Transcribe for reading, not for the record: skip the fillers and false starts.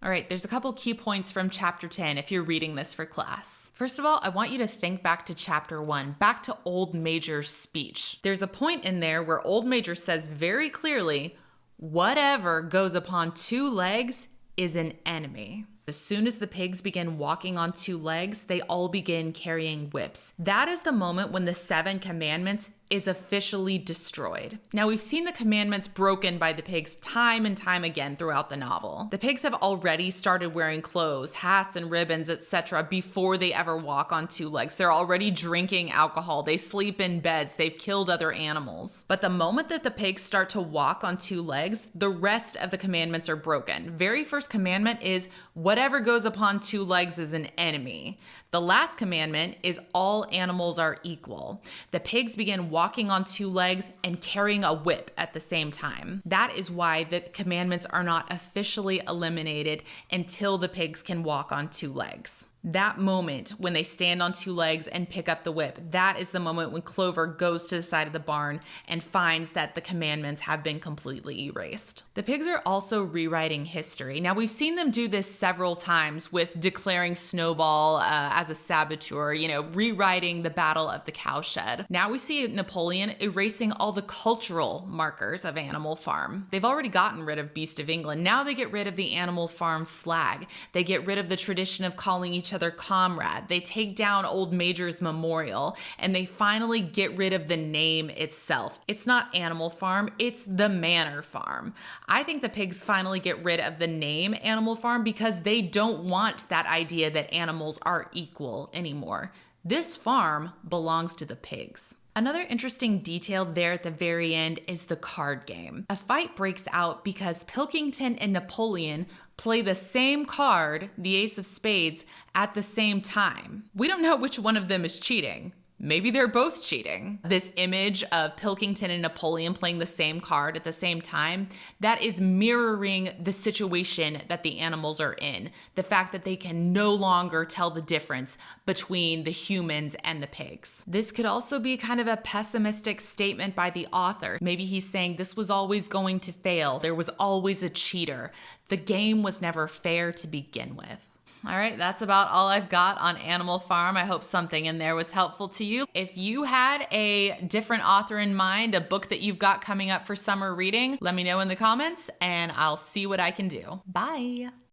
All right, there's a couple key points from chapter 10 if you're reading this for class. First of all, I want you to think back to chapter 1, back to Old Major's speech. There's a point in there where Old Major says very clearly, whatever goes upon two legs is an enemy. As soon as the pigs begin walking on two legs, they all begin carrying whips. That is the moment when the 7 commandments is officially destroyed. Now, we've seen the commandments broken by the pigs time and time again throughout the novel. The pigs have already started wearing clothes, hats, and ribbons, etc. before they ever walk on two legs. They're already drinking alcohol. They sleep in beds. They've killed other animals. But the moment that the pigs start to walk on two legs, the rest of the commandments are broken. Very first commandment is whatever goes upon two legs is an enemy. The last commandment is all animals are equal. The pigs begin walking on two legs and carrying a whip at the same time. That is why the commandments are not officially eliminated until the pigs can walk on two legs. That moment when they stand on two legs and pick up the whip, that is the moment when Clover goes to the side of the barn and finds that the commandments have been completely erased. The pigs are also rewriting history. Now, we've seen them do this several times with declaring Snowball as a saboteur, rewriting the Battle of the Cowshed. Now we see Napoleon erasing all the cultural markers of Animal Farm. They've already gotten rid of Beast of England. Now they get rid of the Animal Farm flag. They get rid of the tradition of calling each other comrade. They take down Old Major's memorial, and they finally get rid of the name itself. It's not Animal Farm, it's the Manor Farm. I think the pigs finally get rid of the name Animal Farm because they don't want that idea that animals are equal anymore. This farm belongs to the pigs. Another interesting detail there at the very end is the card game. A fight breaks out because Pilkington and Napoleon play the same card, the Ace of Spades, at the same time. We don't know which one of them is cheating. Maybe they're both cheating. This image of Pilkington and Napoleon playing the same card at the same time, that is mirroring the situation that the animals are in. The fact that they can no longer tell the difference between the humans and the pigs. This could also be kind of a pessimistic statement by the author. Maybe he's saying this was always going to fail. There was always a cheater. The game was never fair to begin with. All right, that's about all I've got on Animal Farm. I hope something in there was helpful to you. If you had a different author in mind, a book that you've got coming up for summer reading, let me know in the comments and I'll see what I can do. Bye.